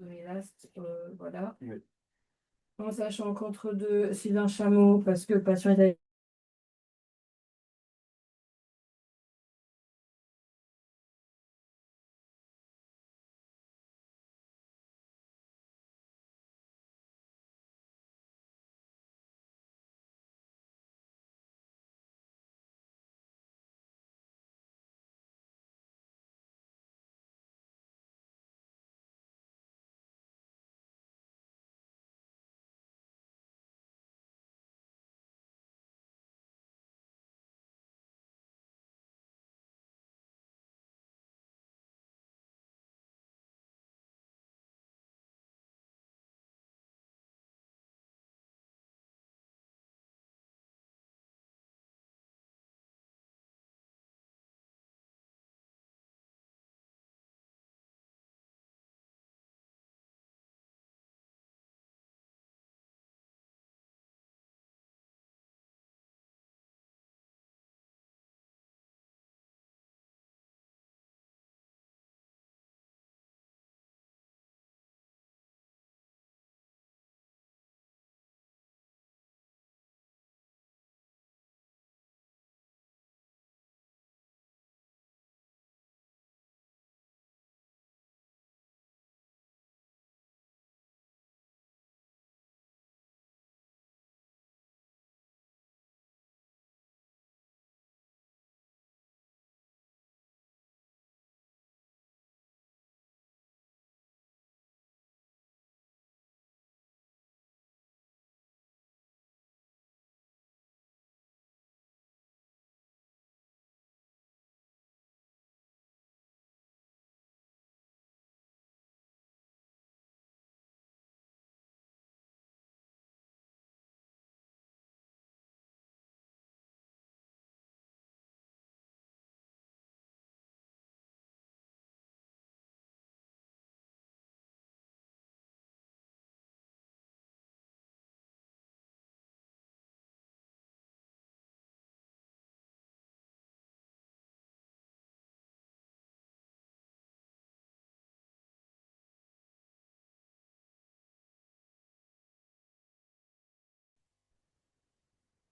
Last, voilà. Oui. En sachant qu'entre deux, Sylvain Chameau, parce que le patient est allé.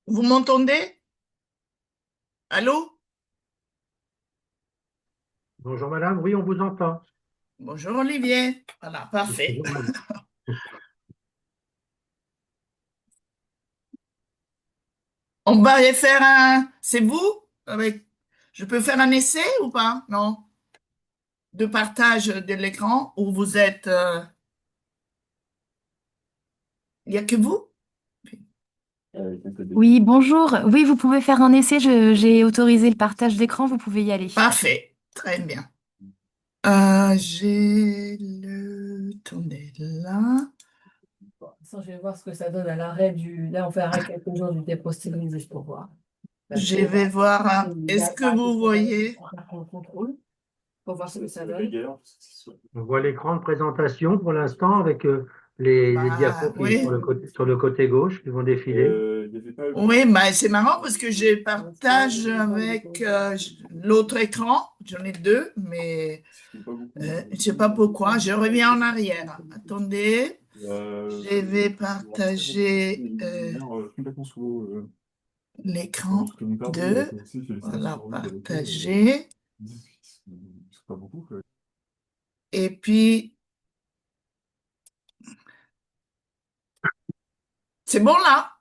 Vous m'entendez? Allô? Bonjour madame, oui, on vous entend. Bonjour Olivier. Voilà, parfait. Bonjour, madame. On va y faire un... C'est vous? Avec... Je peux faire un essai ou pas? Non? De partage de l'écran où vous êtes... Il n'y a que vous? Oui, bonjour. Oui, vous pouvez faire un essai. J'ai autorisé le partage d'écran. Vous pouvez y aller. Parfait. Très bien. J'ai le... Attendez, là. Je vais voir ce que ça donne à l'arrêt du. Là, on fait arrêt quelques jours du dépôt juste pour voir. Je vais voir. Est-ce que vous voyez? Contrôle pour voir ce que ça donne. On voit l'écran de présentation pour l'instant avec les diapos qui Oui. sur le côté gauche qui vont défiler. Oui, bah, c'est marrant parce que je partage avec l'autre écran. J'en ai deux, mais je ne sais pas pourquoi. Je reviens en arrière. Attendez, je vais partager l'écran 2. Voilà, partager. Et puis, c'est bon là?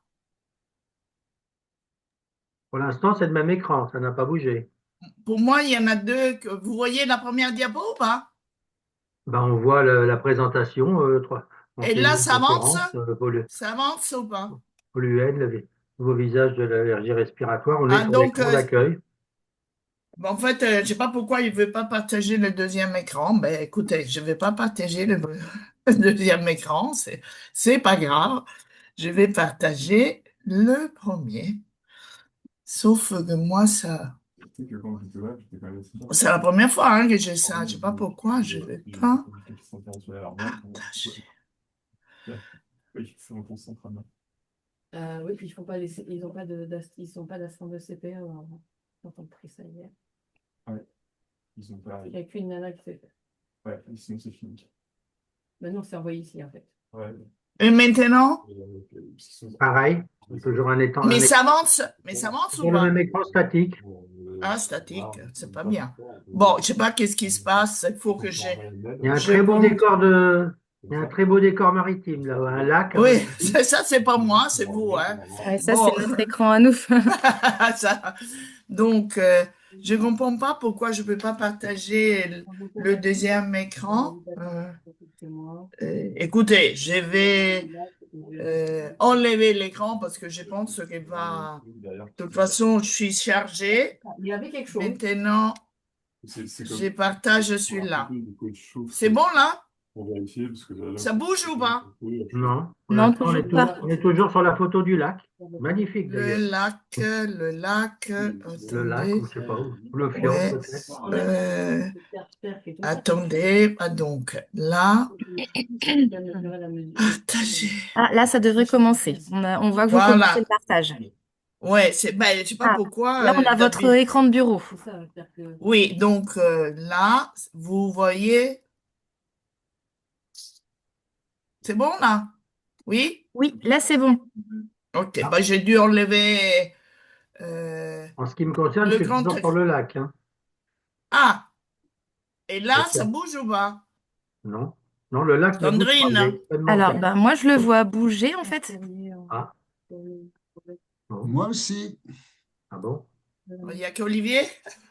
Pour l'instant, c'est le même écran, ça n'a pas bougé. Pour moi, il y en a deux. Vous voyez la première diapo ou pas? Ben, on voit la présentation, Et là, enseignement, ça avance? conférence, Ça avance ou pas? polluène, le nouveau visage de l'allergie respiratoire. On est Ah, sur donc, l'écran d'accueil. en fait, je ne sais pas pourquoi il ne veut pas partager le deuxième écran. Ben, écoutez, je ne vais pas partager le le deuxième écran. C'est pas grave. Je vais partager le premier. Sauf que moi, ça, c'est la première fois hein, que j'ai ça. Je ne sais pas pourquoi je ne vais pas partager. Oui, puis ils font pas ils ont pas ils sont pas d'astreinte de CPE quand on pris ça hier. Il n'y a qu'une nana qui fait. Maintenant, c'est envoyé ici, en fait. Et maintenant? Pareil, toujours un Mais écran ça avance ou sur le pas? même écran statique. Ah, statique, c'est pas bien. Bon, je sais pas qu'est-ce qui se passe. Il faut que Il y a un je très beau compte. décor il y a un très beau décor maritime, là, un lac Oui, avec. ça, c'est pas moi, c'est vous, hein. Ouais, ça, c'est Bon, notre écran à nous. ça. Donc, je comprends pas pourquoi je peux pas partager le deuxième écran. Écoutez, je vais enlever l'écran parce que je pense qu'il va. De toute façon, je suis chargée. Il y avait quelque chose. Maintenant, je partage celui-là. C'est bon là? Ça bouge ou pas? Non, pour Non, l'instant, toujours pas. on est toujours sur la photo du lac. Magnifique Le d'ailleurs. lac, Le lac, attendez. ou je sais pas où. Le fjord Ouais. peut-être. Attendez, donc là, partager. Ah, là, ça devrait commencer. On voit que vous commencez le Voilà. partage. Ouais, je sais pas Ah, pourquoi, là, on a votre David. écran de bureau. C'est ça, c'est-à-dire que Oui, donc là, vous voyez, c'est bon là? Oui? Oui, là, c'est bon. Ok, bah, j'ai dû enlever euh, En ce qui me concerne, je le suis grand. toujours sur le lac, hein. Ah, et là, Ok. ça bouge ou pas? Non, non, le lac ne bouge pas. Vous avez Sandrine? extrêmement Alors, calme. ben, moi, je le vois bouger, en fait. Ah, bon. Moi aussi. Ah bon? Il n'y a qu'Olivier?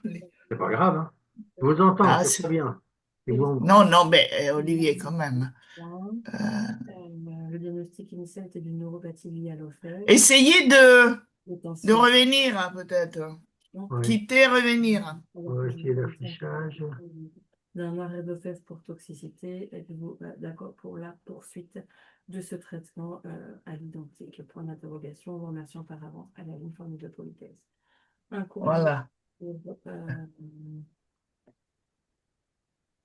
C'est pas grave, hein. Je vous entends, Ah, c'est très bien. Et vous, non, non, mais Olivier quand même. Le diagnostic initial était d'une neuropathie liée à l'ophèle. Essayez de Potentiel. revenir hein, peut-être. ouais, Quitter, revenir. on va essayer l'affichage. D'un arrêt de fèves pour toxicité, êtes-vous d'accord pour la poursuite de ce traitement à l'identique? Point d'interrogation, vous remercions par avance à la ligne formule de politesse. Un courrier Voilà. pour,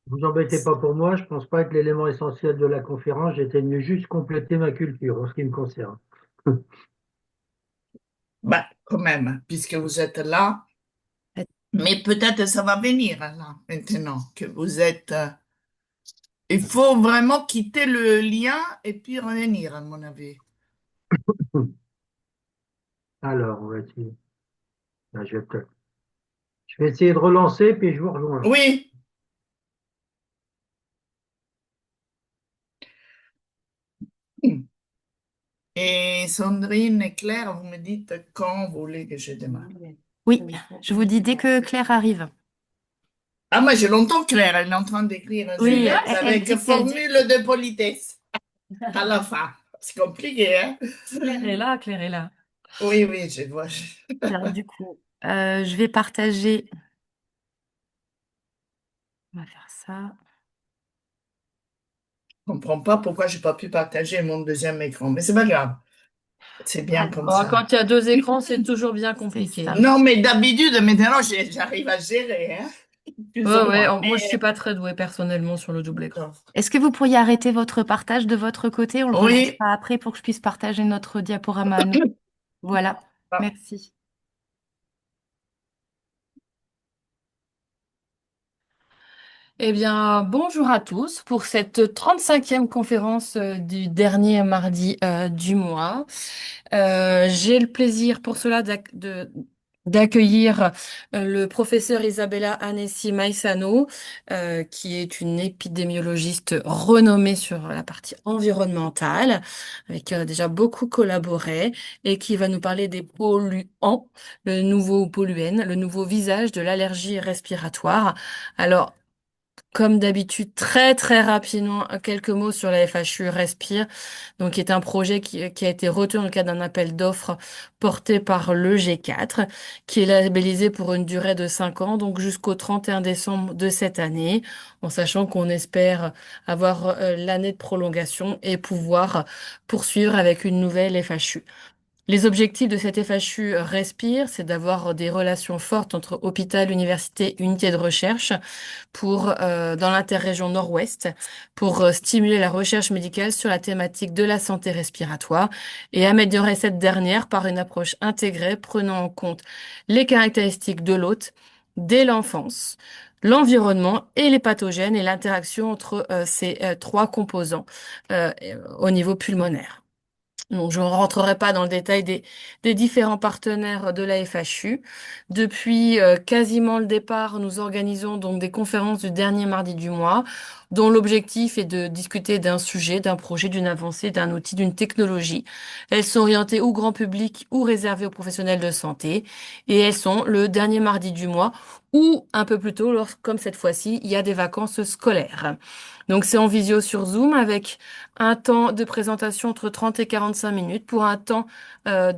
Vous embêtez pas pour moi, je pense pas être l'élément essentiel de la conférence. J'étais venu juste compléter ma culture en ce qui me concerne. Bah, quand même, puisque vous êtes là. Mais peut-être ça va venir là, maintenant que vous êtes. Il faut vraiment quitter le lien et puis revenir, à mon avis. Alors, on va essayer. Là, je vais essayer de relancer, puis je vous rejoins. Oui. Et Sandrine et Claire, vous me dites quand vous voulez que je démarre. Oui, je vous dis dès que Claire arrive. Ah, moi, j'ai longtemps Claire, elle est en train d'écrire un Oui, sujet elle avec dit qu'elle dit. formule de politesse à la fin. C'est compliqué, hein? Claire est là, Claire est là. Oui, oui, je vois. Alors, du coup, je vais partager. On va faire ça. Je comprends pas pourquoi j'ai pas pu partager mon deuxième écran, mais c'est pas grave. C'est bien comme Oh, ça. quand il y a deux écrans, c'est toujours bien compliqué. ça. Non, mais d'habitude, maintenant, j'arrive à gérer, hein, plus Ouais, ou ouais, moins. moi je suis pas très douée personnellement sur le double écran. D'accord. Est-ce que vous pourriez arrêter votre partage de votre côté? On le Oui. relancera après pour que je puisse partager notre diaporama à nous. Voilà, Ah. merci. Eh bien, bonjour à tous pour cette 35e conférence du dernier mardi du mois. J'ai le plaisir pour cela d'accueillir le professeur Isabella Anesi Maisano, qui est une épidémiologiste renommée sur la partie environnementale, avec qui on a déjà beaucoup collaboré et qui va nous parler des polluants, le nouveau polluène, le nouveau visage de l'allergie respiratoire. Alors, comme d'habitude, très très rapidement, quelques mots sur la FHU Respire, donc qui est un projet qui a été retenu dans le cadre d'un appel d'offres porté par le G4, qui est labellisé pour une durée de 5 ans, donc jusqu'au 31 décembre de cette année, en sachant qu'on espère avoir l'année de prolongation et pouvoir poursuivre avec une nouvelle FHU. Les objectifs de cette FHU Respire, c'est d'avoir des relations fortes entre hôpital, université, unité de recherche dans l'interrégion nord-ouest pour stimuler la recherche médicale sur la thématique de la santé respiratoire et améliorer cette dernière par une approche intégrée prenant en compte les caractéristiques de l'hôte dès l'enfance, l'environnement et les pathogènes et l'interaction entre ces trois composants au niveau pulmonaire. Donc, je ne rentrerai pas dans le détail des différents partenaires de la FHU. Depuis quasiment le départ, nous organisons donc des conférences du dernier mardi du mois, dont l'objectif est de discuter d'un sujet, d'un projet, d'une avancée, d'un outil, d'une technologie. Elles sont orientées au grand public ou réservées aux professionnels de santé. Et elles sont le dernier mardi du mois ou un peu plus tôt, comme cette fois-ci, il y a des vacances scolaires. Donc, c'est en visio sur Zoom avec un temps de présentation entre 30 et 45 minutes pour un temps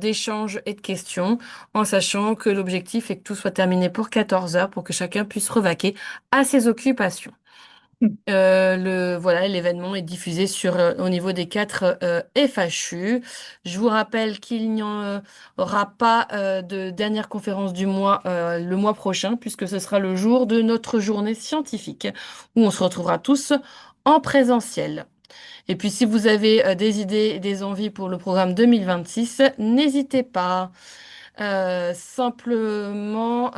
d'échange et de questions, en sachant que l'objectif est que tout soit terminé pour 14 heures pour que chacun puisse revaquer à ses occupations. Voilà, l'événement est diffusé au niveau des quatre FHU. Je vous rappelle qu'il n'y aura pas de dernière conférence du mois le mois prochain, puisque ce sera le jour de notre journée scientifique, où on se retrouvera tous en présentiel. Et puis, si vous avez des idées et des envies pour le programme 2026, n'hésitez pas. Simplement,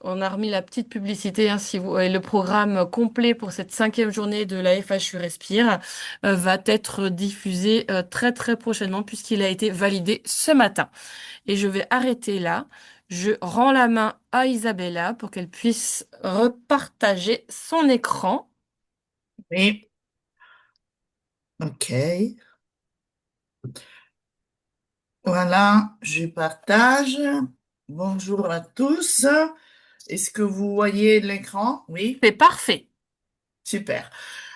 on a remis la petite publicité, hein, et le programme complet pour cette 5e journée de la FHU Respire va être diffusé très très prochainement puisqu'il a été validé ce matin. Et je vais arrêter là. Je rends la main à Isabella pour qu'elle puisse repartager son écran. Oui, ok. Voilà, je partage. Bonjour à tous. Est-ce que vous voyez l'écran? Oui, C'est parfait. super.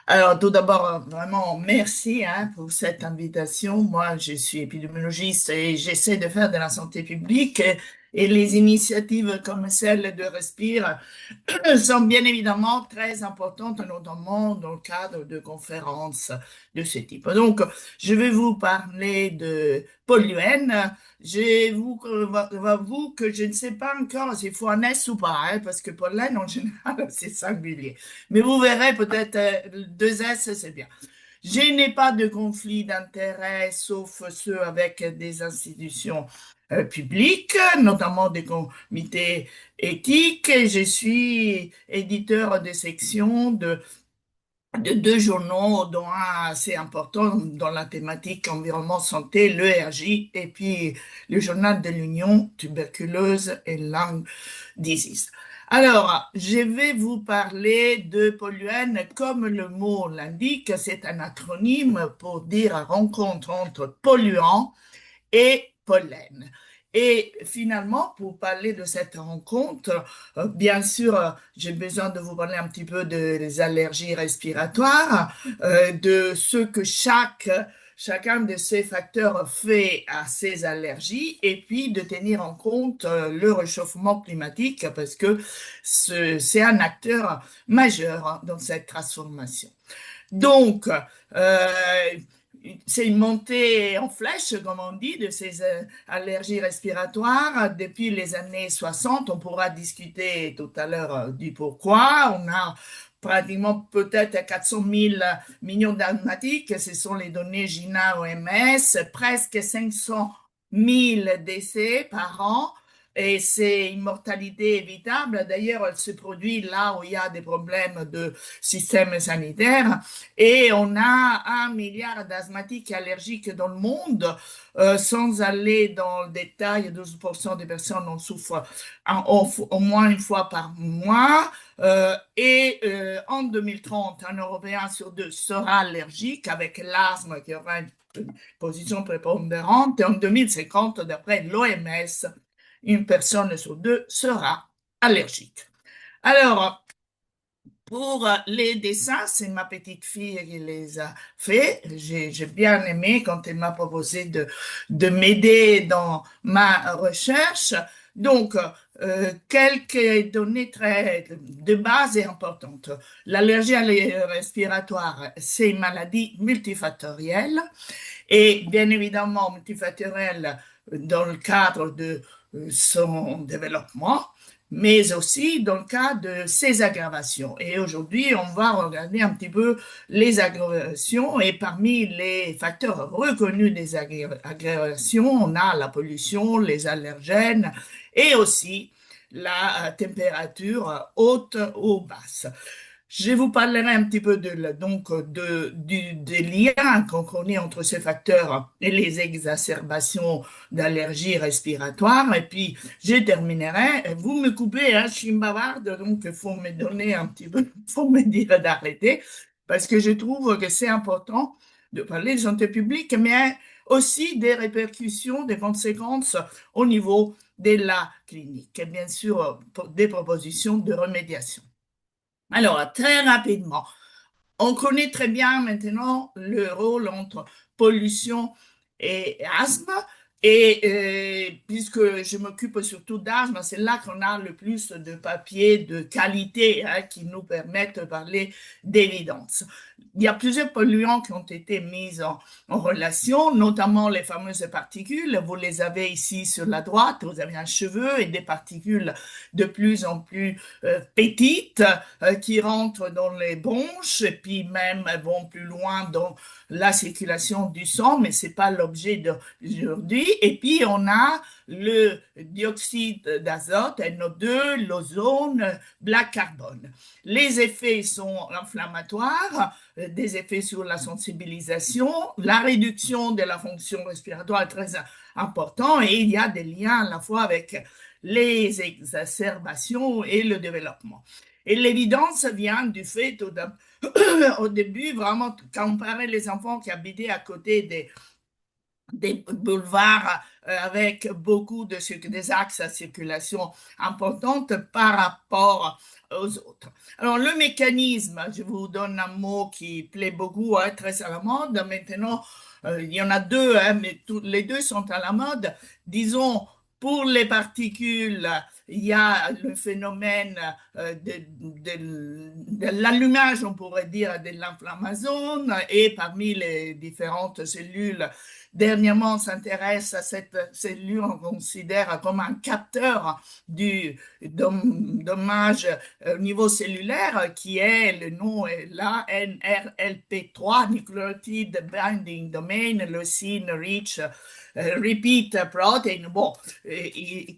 Alors, tout d'abord, vraiment, merci hein, pour cette invitation. Moi, je suis épidémiologiste et j'essaie de faire de la santé publique et les initiatives comme celle de Respire sont bien évidemment très importantes, notamment dans le cadre de conférences de ce type. Donc, je vais vous parler de Polluen. Je vous avoue que je ne sais pas encore s'il faut un S ou pas, hein, parce que pollen, en général, c'est singulier. Mais vous verrez, peut-être deux S, c'est bien. Je n'ai pas de conflit d'intérêts, sauf ceux avec des institutions publiques, notamment des comités éthiques. Je suis éditeur de section de deux journaux, dont un assez important dans la thématique environnement santé, l'ERJ, et puis le journal de l'Union, tuberculose et lung disease. Alors, je vais vous parler de Polluen, comme le mot l'indique, c'est un acronyme pour dire rencontre entre polluant et pollen. Et finalement, pour parler de cette rencontre, bien sûr, j'ai besoin de vous parler un petit peu des allergies respiratoires, de ce que chacun de ces facteurs fait à ces allergies, et puis de tenir en compte le réchauffement climatique, parce que c'est un acteur majeur dans cette transformation. Donc, c'est une montée en flèche, comme on dit, de ces allergies respiratoires depuis les années 60. On pourra discuter tout à l'heure du pourquoi. On a pratiquement peut-être 400 000 millions d'asthmatiques. Ce sont les données GINA OMS. Presque 500 000 décès par an. Et c'est une mortalité évitable. D'ailleurs, elle se produit là où il y a des problèmes de système sanitaire. Et on a 1 milliard d'asthmatiques allergiques dans le monde. Sans aller dans le détail, 12% des personnes en souffrent au moins une fois par mois. En 2030, un Européen sur deux sera allergique avec l'asthme qui aura une position prépondérante. Et en 2050, d'après l'OMS, une personne sur deux sera allergique. Alors, pour les dessins, c'est ma petite fille qui les a faits. J'ai bien aimé quand elle m'a proposé de m'aider dans ma recherche. Donc, quelques données très de base et importantes. L'allergie respiratoire, c'est une maladie multifactorielle et bien évidemment multifactorielle dans le cadre de son développement, mais aussi dans le cas de ses aggravations. Et aujourd'hui, on va regarder un petit peu les aggravations. Et parmi les facteurs reconnus des aggravations, on a la pollution, les allergènes et aussi la température haute ou basse. Je vous parlerai un petit peu des liens qu'on connaît entre ces facteurs et les exacerbations d'allergies respiratoires. Et puis, je terminerai. Vous me coupez, hein, je suis une bavarde, donc il faut me donner un petit peu, faut me dire d'arrêter, parce que je trouve que c'est important de parler de santé publique, mais aussi des répercussions, des conséquences au niveau de la clinique et bien sûr des propositions de remédiation. Alors, très rapidement, on connaît très bien maintenant le rôle entre pollution et asthme. Et puisque je m'occupe surtout d'asthme, c'est là qu'on a le plus de papiers de qualité hein, qui nous permettent de parler d'évidence. Il y a plusieurs polluants qui ont été mis en relation, notamment les fameuses particules. Vous les avez ici sur la droite. Vous avez un cheveu et des particules de plus en plus petites qui rentrent dans les bronches et puis même vont plus loin dans la circulation du sang, mais c'est pas l'objet d'aujourd'hui. Et puis on a le dioxyde d'azote, NO2, l'ozone, black carbone. Les effets sont inflammatoires, des effets sur la sensibilisation, la réduction de la fonction respiratoire est très important et il y a des liens à la fois avec les exacerbations et le développement. Et l'évidence vient du fait, au début, vraiment, quand on parlait les enfants qui habitaient à côté des boulevards avec beaucoup des axes à circulation importante par rapport aux autres. Alors, le mécanisme, je vous donne un mot qui plaît beaucoup, hein, très à la mode. Maintenant, il y en a deux, hein, mais les deux sont à la mode. Disons, pour les particules, il y a le phénomène de l'allumage, on pourrait dire, de l'inflammation et parmi les différentes cellules. Dernièrement, on s'intéresse à cette cellule, on considère comme un capteur du dommage au niveau cellulaire, qui est, le nom est là, NRLP3, Nucleotide Binding Domain, Leucine Rich Repeat Protein. Bon,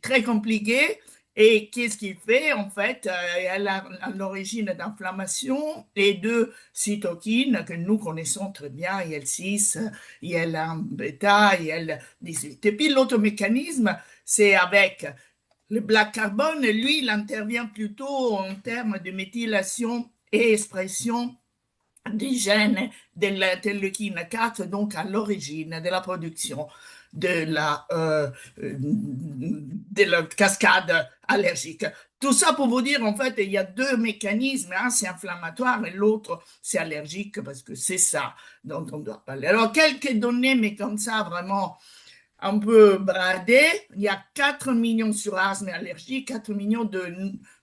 très compliqué. Et qu'est-ce qu'il fait? En fait, elle a à l'origine d'inflammation et de cytokines que nous connaissons très bien, IL-6, IL-1-bêta, IL-18. Et puis l'autre mécanisme, c'est avec le black carbone. Lui, il intervient plutôt en termes de méthylation et expression des gènes de l'interleukine 4, donc à l'origine de la production de la cascade allergique. Tout ça pour vous dire, en fait, il y a deux mécanismes. Un, c'est inflammatoire et l'autre, c'est allergique parce que c'est ça dont on doit parler. Alors, quelques données, mais comme ça, vraiment un peu bradées. Il y a 4 millions sur asthme et allergie, 4 millions de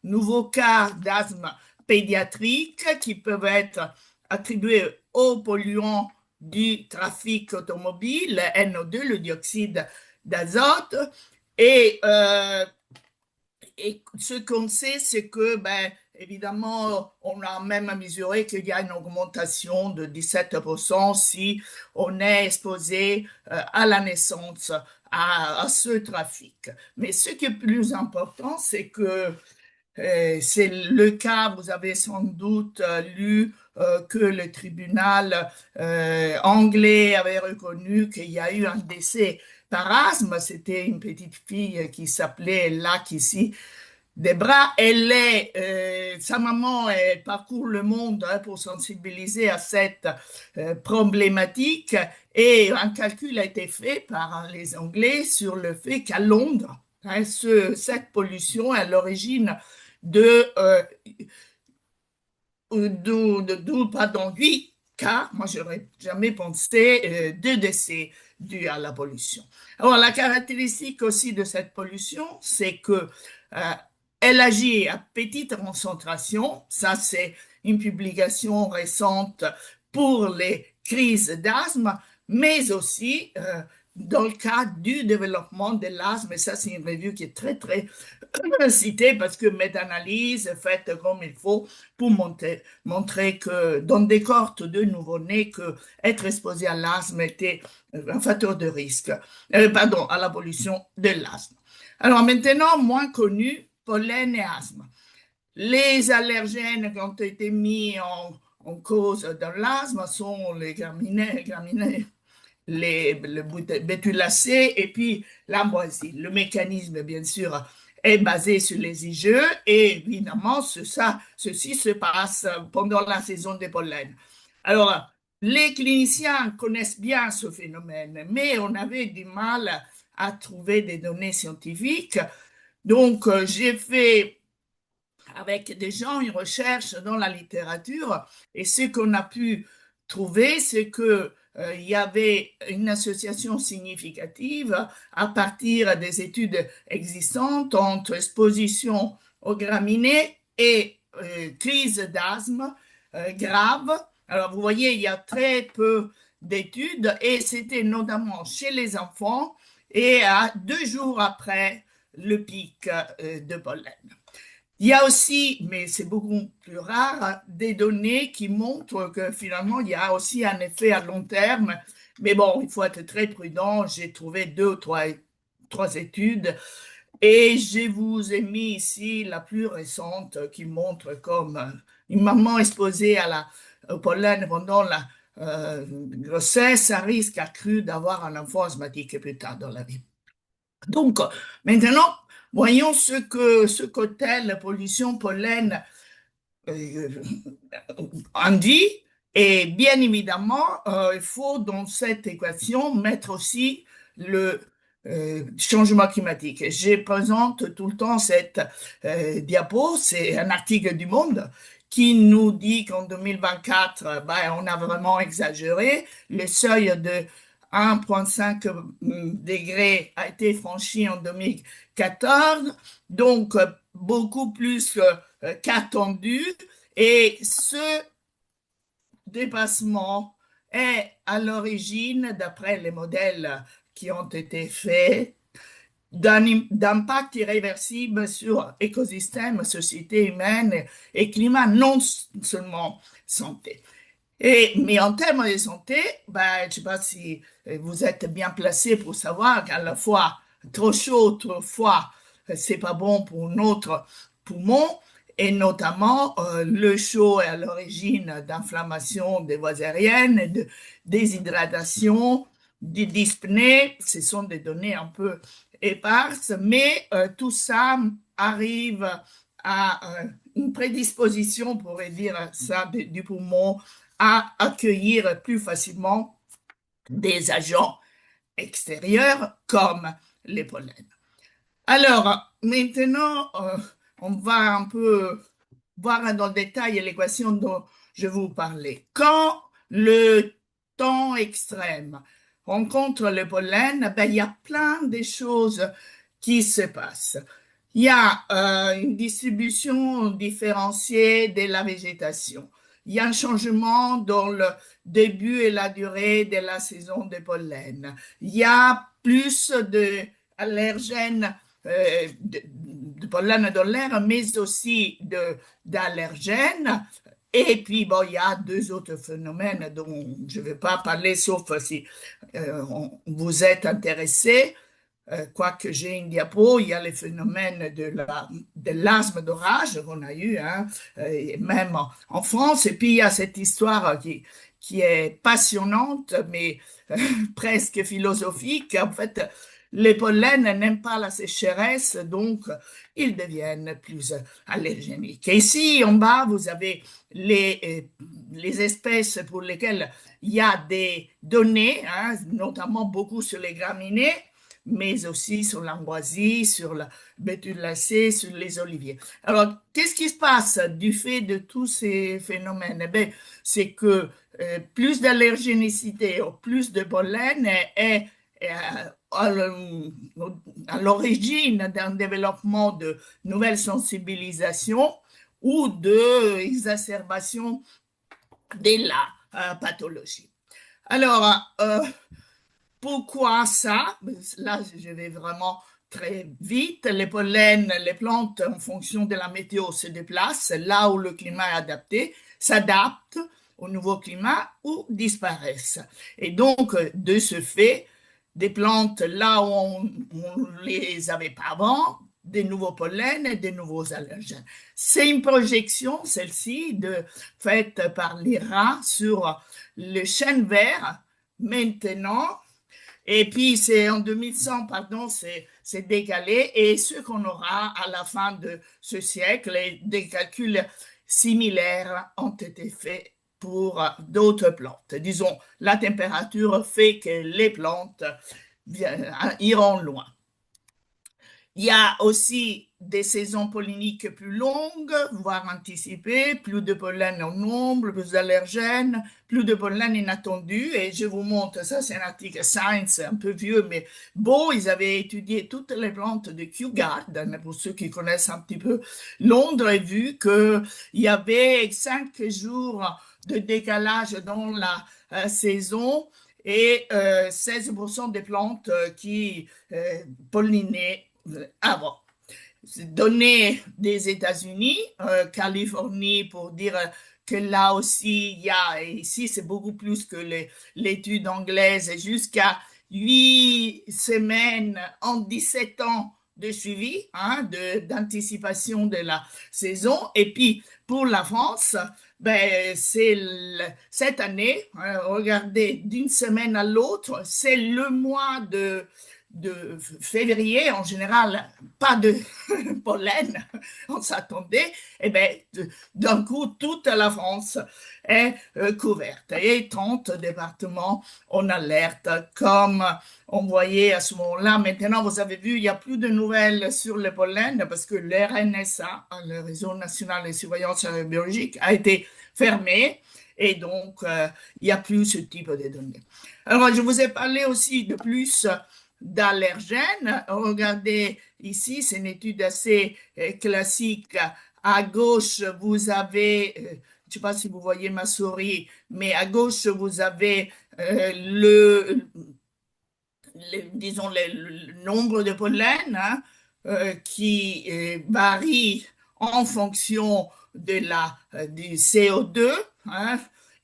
nouveaux cas d'asthme pédiatrique qui peuvent être attribués aux polluants du trafic automobile, le NO2, le dioxyde d'azote. Et ce qu'on sait, c'est que, ben, évidemment, on a même mesuré qu'il y a une augmentation de 17% si on est exposé à la naissance à ce trafic. Mais ce qui est plus important, c'est que c'est le cas, vous avez sans doute lu que le tribunal anglais avait reconnu qu'il y a eu un décès par asthme. C'était une petite fille qui s'appelait Lakissi Debra. Sa maman, elle parcourt le monde hein, pour sensibiliser à cette problématique et un calcul a été fait par les Anglais sur le fait qu'à Londres, hein, cette pollution est à l'origine de, pardon, 8 cas, moi j'aurais jamais pensé, de décès dus à la pollution. Alors la caractéristique aussi de cette pollution, c'est que elle agit à petite concentration, ça c'est une publication récente pour les crises d'asthme, mais aussi dans le cas du développement de l'asthme, et ça c'est une revue qui est très très citée parce que méta-analyse faite comme il faut pour montrer que dans des cohortes de nouveau-nés, que être exposé à l'asthme était un facteur de risque, pardon, à la pollution de l'asthme. Alors maintenant, moins connu, pollen et asthme. Les allergènes qui ont été mis en cause dans l'asthme sont les graminées, le bétulacées et puis l'ambroisie. Le mécanisme, bien sûr, est basé sur les IgE et évidemment, ceci se passe pendant la saison des pollens. Alors, les cliniciens connaissent bien ce phénomène, mais on avait du mal à trouver des données scientifiques. Donc, j'ai fait avec des gens une recherche dans la littérature et ce qu'on a pu trouver, c'est que il y avait une association significative à partir des études existantes entre exposition aux graminées et crise d'asthme grave. Alors, vous voyez, il y a très peu d'études et c'était notamment chez les enfants et à 2 jours après le pic de pollen. Il y a aussi, mais c'est beaucoup plus rare, des données qui montrent que finalement, il y a aussi un effet à long terme. Mais bon, il faut être très prudent. J'ai trouvé deux ou trois études et je vous ai mis ici la plus récente qui montre comme une maman exposée au pollen pendant la grossesse a risque accru d'avoir un enfant asthmatique plus tard dans la vie. Donc, maintenant, voyons ce qu'était la pollution pollen euh, en dit. Et bien évidemment, il faut dans cette équation mettre aussi le changement climatique. Je présente tout le temps cette diapo, c'est un article du Monde qui nous dit qu'en 2024, ben, on a vraiment exagéré. Le seuil de 1,5 degrés a été franchi en 2014, donc beaucoup plus qu'attendu. Et ce dépassement est à l'origine, d'après les modèles qui ont été faits, d'impact irréversible sur écosystèmes, société humaine et climat, non seulement santé. Mais en termes de santé, ben, je ne sais pas si vous êtes bien placé pour savoir qu'à la fois trop chaud, trop froid, c'est pas bon pour notre poumon. Et notamment, le chaud est à l'origine d'inflammation des voies aériennes, de déshydratation, de dyspnée. Ce sont des données un peu éparses, mais tout ça arrive à une prédisposition, on pourrait dire ça, du poumon à accueillir plus facilement des agents extérieurs comme les pollens. Alors, maintenant, on va un peu voir dans le détail l'équation dont je vous parlais. Quand le temps extrême rencontre le pollen, ben, il y a plein de choses qui se passent. Il y a une distribution différenciée de la végétation. Il y a un changement dans le début et la durée de la saison des pollens. Il y a plus d'allergènes, de pollen dans l'air, mais aussi d'allergènes. Et puis, bon, il y a deux autres phénomènes dont je ne vais pas parler, sauf si vous êtes intéressé. Quoique j'ai une diapo, il y a les phénomènes de l'asthme d'orage qu'on a eu, hein, même en France. Et puis il y a cette histoire qui est passionnante, mais presque philosophique. En fait, les pollens n'aiment pas la sécheresse, donc ils deviennent plus allergéniques. Et ici, en bas, vous avez les espèces pour lesquelles il y a des données, hein, notamment beaucoup sur les graminées, mais aussi sur l'ambroisie, sur la bétulacée, sur les oliviers. Alors, qu'est-ce qui se passe du fait de tous ces phénomènes? Eh bien, c'est que plus d'allergénicité ou plus de pollen est à l'origine d'un développement de nouvelles sensibilisations ou d'exacerbation de la pathologie. Alors, pourquoi ça? Là, je vais vraiment très vite. Les pollens, les plantes, en fonction de la météo, se déplacent là où le climat est adapté, s'adaptent au nouveau climat ou disparaissent. Et donc, de ce fait, des plantes là où on ne les avait pas avant, des nouveaux pollens et des nouveaux allergènes. C'est une projection, celle-ci, faite par l'IRA sur le chêne vert maintenant. Et puis, c'est en 2100, pardon, c'est décalé. Et ce qu'on aura à la fin de ce siècle, des calculs similaires ont été faits pour d'autres plantes. Disons, la température fait que les plantes iront loin. Il y a aussi des saisons polliniques plus longues, voire anticipées, plus de pollen en nombre, plus d'allergènes, plus de pollen inattendus. Et je vous montre, ça c'est un article Science, un peu vieux, mais beau. Ils avaient étudié toutes les plantes de Kew Garden, pour ceux qui connaissent un petit peu Londres, et vu qu'il y avait 5 jours de décalage dans la saison et 16% des plantes qui pollinaient avant. Données des États-Unis, Californie, pour dire que là aussi, il y a, et ici c'est beaucoup plus que l'étude anglaise, jusqu'à 8 semaines en 17 ans de suivi, d'anticipation de la saison. Et puis pour la France, ben, cette année, regardez, d'une semaine à l'autre, c'est le mois de février, en général, pas de pollen, on s'attendait, et bien, d'un coup, toute la France est couverte et 30 départements en alerte, comme on voyait à ce moment-là. Maintenant, vous avez vu, il n'y a plus de nouvelles sur le pollen parce que l'RNSA, le Réseau national de surveillance biologique, a été fermé. Et donc, il n'y a plus ce type de données. Alors, je vous ai parlé aussi de plus d'allergènes. Regardez ici, c'est une étude assez classique. À gauche, vous avez, je ne sais pas si vous voyez ma souris, mais à gauche, vous avez disons, le nombre de pollen qui varie en fonction du CO2.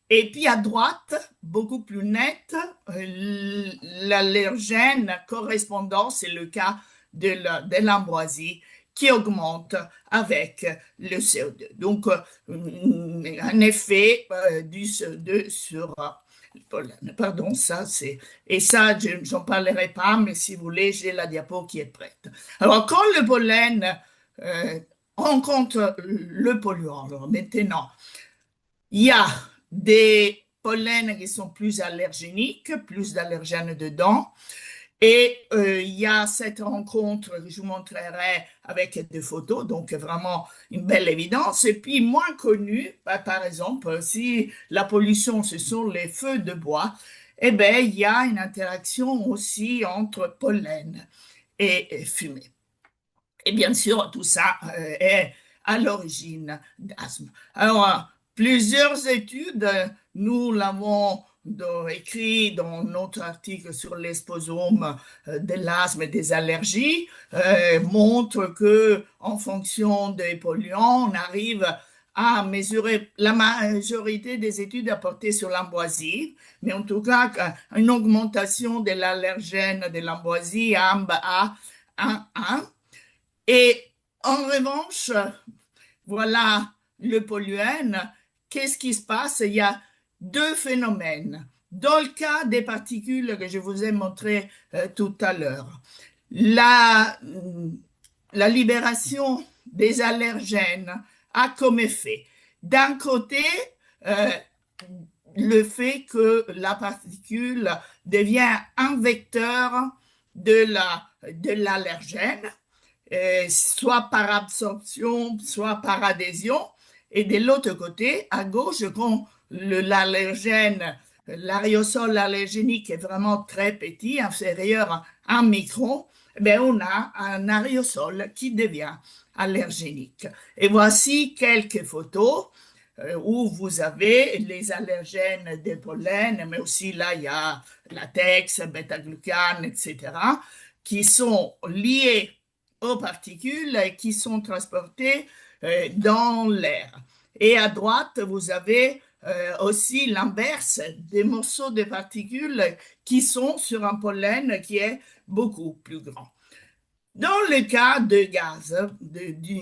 Et puis à droite, beaucoup plus net, l'allergène correspondant, c'est le cas de l'ambroisie, qui augmente avec le CO2. Donc, un effet du CO2 sur le pollen. Pardon, ça c'est... Et ça, je n'en parlerai pas, mais si vous voulez, j'ai la diapo qui est prête. Alors, quand le pollen rencontre le polluant, alors maintenant, il y a des pollens qui sont plus allergéniques, plus d'allergènes dedans. Et il y a cette rencontre que je vous montrerai avec des photos, donc vraiment une belle évidence. Et puis moins connu, par exemple, si la pollution, ce sont les feux de bois, eh bien, il y a une interaction aussi entre pollen et fumée. Et bien sûr, tout ça est à l'origine d'asthme. Alors, plusieurs études, nous l'avons écrit dans notre article sur l'exposome de l'asthme et des allergies, montrent que en fonction des polluants, on arrive à mesurer la majorité des études apportées sur l'ambroisie, mais en tout cas, une augmentation de l'allergène de l'ambroisie AMB à 1,1. Et en revanche, voilà le pollen. Qu'est-ce qui se passe? Il y a deux phénomènes. Dans le cas des particules que je vous ai montré tout à l'heure, la libération des allergènes a comme effet, d'un côté, le fait que la particule devient un vecteur de l'allergène, soit par absorption, soit par adhésion. Et de l'autre côté, à gauche, quand l'allergène, l'aérosol allergénique est vraiment très petit, inférieur à 1 micron, ben on a un aérosol qui devient allergénique. Et voici quelques photos où vous avez les allergènes des pollens, mais aussi là, il y a latex, bêta-glucane, etc., qui sont liés aux particules qui sont transportées dans l'air. Et à droite, vous avez aussi l'inverse, des morceaux de particules qui sont sur un pollen qui est beaucoup plus grand. Dans le cas de gaz, du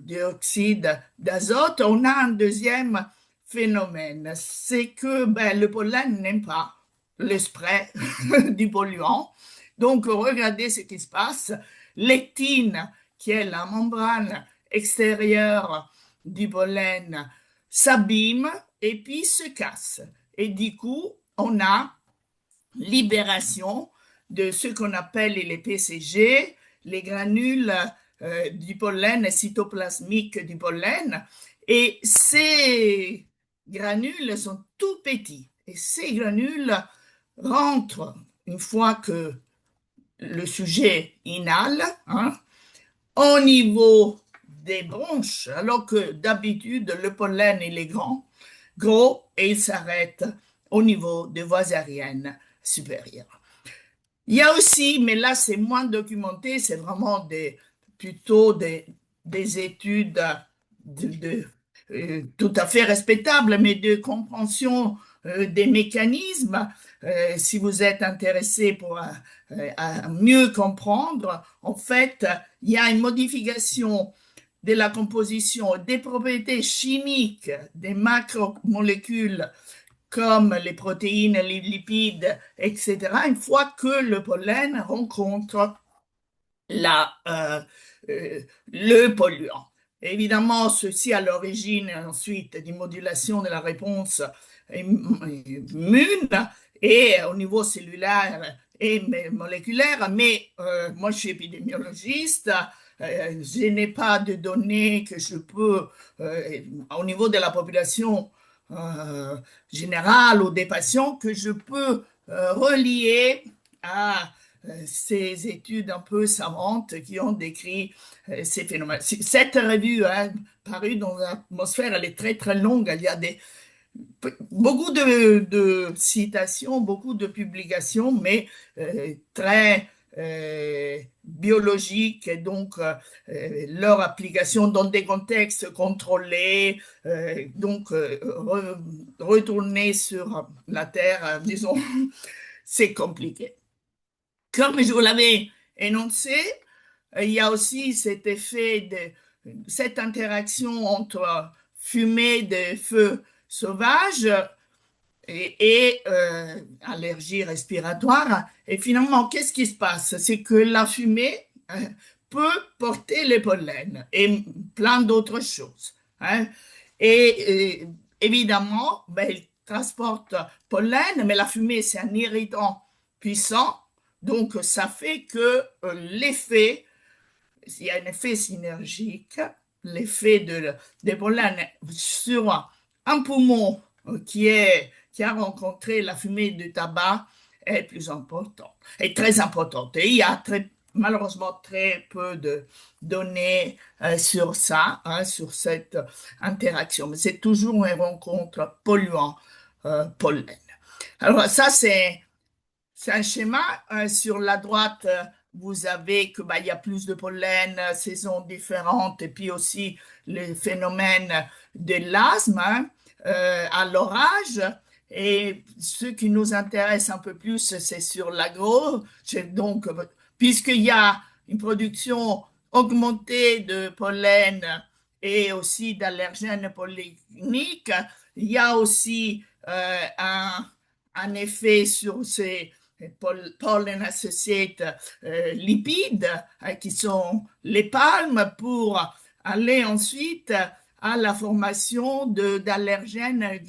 dioxyde d'azote, on a un deuxième phénomène, c'est que ben, le pollen n'aime pas le spray du polluant. Donc, regardez ce qui se passe. L'actine, qui est la membrane extérieure du pollen, s'abîme et puis se casse. Et du coup, on a libération de ce qu'on appelle les PCG, les granules du pollen, cytoplasmiques du pollen. Et ces granules sont tout petits. Et ces granules rentrent, une fois que le sujet inhale, hein, au niveau des bronches, alors que d'habitude le pollen il est gros et il s'arrête au niveau des voies aériennes supérieures. Il y a aussi, mais là c'est moins documenté, c'est vraiment plutôt des études tout à fait respectables, mais de compréhension des mécanismes. Si vous êtes intéressé pour à mieux comprendre, en fait, il y a une modification de la composition des propriétés chimiques des macromolécules comme les protéines, les lipides, etc., une fois que le pollen rencontre le polluant. Évidemment, ceci à l'origine ensuite d'une modulation de la réponse immune et au niveau cellulaire et moléculaire, mais moi je suis épidémiologiste, je n'ai pas de données que je peux, au niveau de la population euh, générale ou des patients, que je peux relier à ces études un peu savantes qui ont décrit ces phénomènes. Cette revue, hein, parue dans l'atmosphère, elle est très très longue. Il y a beaucoup de citations, beaucoup de publications, mais très biologiques, et donc leur application dans des contextes contrôlés, retourner sur la Terre, disons, c'est compliqué. Comme je vous l'avais énoncé, il y a aussi cet effet cette interaction entre fumée de feu sauvage et allergie respiratoire. Et finalement, qu'est-ce qui se passe? C'est que la fumée peut porter les pollens et plein d'autres choses, hein. Et évidemment, ben, il transporte pollen, mais la fumée, c'est un irritant puissant. Donc, ça fait que l'effet, il y a un effet synergique, l'effet des pollens sur un poumon qui a rencontré la fumée du tabac est plus important, est très importante. Et il y a malheureusement très peu de données sur ça, hein, sur cette interaction. Mais c'est toujours une rencontre polluant-pollen. Alors ça, c'est un schéma. Sur la droite, vous avez que bah, il y a plus de pollen, saisons différentes, et puis aussi le phénomène de l'asthme, hein, à l'orage. Et ce qui nous intéresse un peu plus, c'est sur l'agro. Donc, puisqu'il y a une production augmentée de pollen et aussi d'allergènes polliniques, il y a aussi un effet sur ces pollen associated lipides, qui sont les palmes, pour aller ensuite à la formation d'allergènes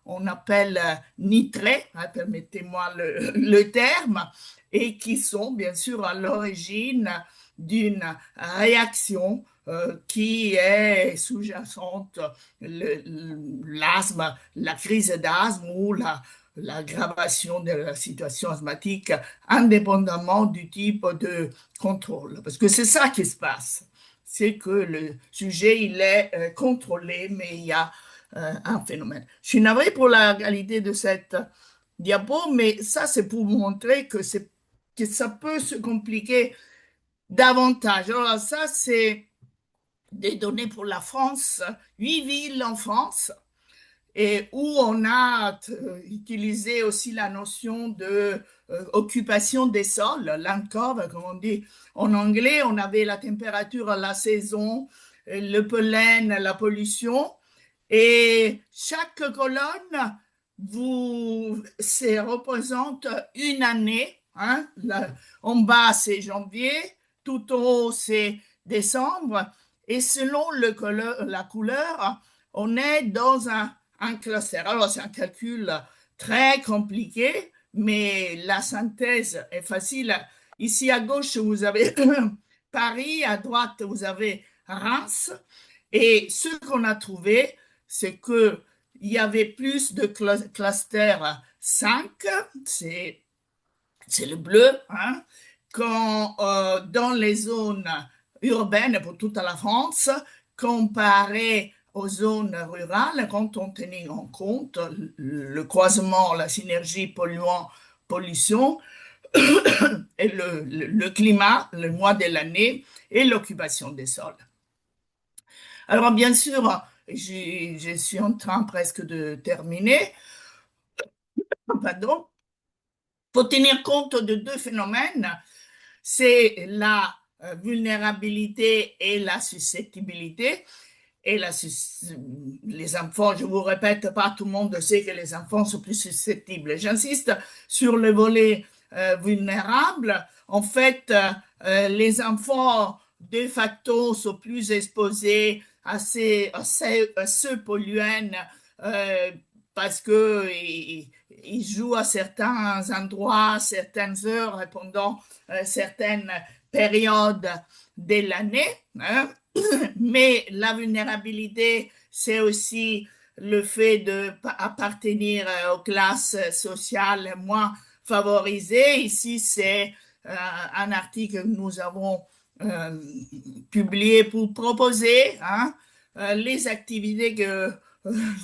qu'on appelle nitrés, hein, permettez-moi le terme, et qui sont bien sûr à l'origine d'une réaction qui est sous-jacente, l'asthme, la crise d'asthme ou l'aggravation de la situation asthmatique, indépendamment du type de contrôle. Parce que c'est ça qui se passe. C'est que le sujet, il est contrôlé, mais il y a un phénomène. Je suis navré pour la qualité de cette diapo, mais ça, c'est pour montrer que ça peut se compliquer davantage. Alors ça, c'est des données pour la France, 8 villes en France, et où on a utilisé aussi la notion de occupation des sols, land cover, comme on dit en anglais. On avait la température, la saison, le pollen, la pollution. Et chaque colonne représente une année. Hein. En bas, c'est janvier, tout en haut, c'est décembre. Et selon la couleur, on est dans un cluster. Alors, c'est un calcul très compliqué, mais la synthèse est facile. Ici à gauche, vous avez Paris, à droite, vous avez Reims. Et ce qu'on a trouvé, c'est qu'il y avait plus de clusters 5, c'est le bleu, hein, dans les zones urbaines pour toute la France, comparé aux zones rurales, quand on tenait en compte le croisement, la synergie polluant-pollution, et le climat, le mois de l'année et l'occupation des sols. Alors, bien sûr, je suis en train presque de terminer. Pardon. Il faut tenir compte de deux phénomènes. C'est la vulnérabilité et la susceptibilité. Et les enfants, je vous répète pas, tout le monde sait que les enfants sont plus susceptibles. J'insiste sur le volet vulnérable. En fait, les enfants, de facto, sont plus exposés à ce polluant parce que ils jouent à certains endroits, certaines heures pendant certaines périodes de l'année. Hein. Mais la vulnérabilité, c'est aussi le fait d'appartenir aux classes sociales moins favorisées. Ici, c'est un article que nous avons publié pour proposer hein, les activités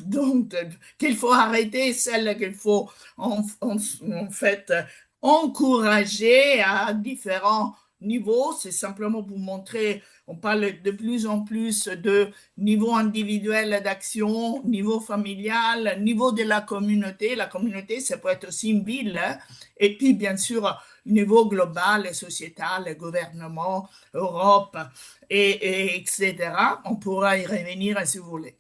donc, qu'il faut arrêter, celles qu'il faut en fait encourager à différents niveaux. C'est simplement pour montrer, on parle de plus en plus de niveau individuel d'action, niveau familial, niveau de la communauté. La communauté, ça peut être aussi une ville. Hein. Et puis, bien sûr, niveau global, sociétal, gouvernement, Europe, etc. On pourra y revenir si vous voulez.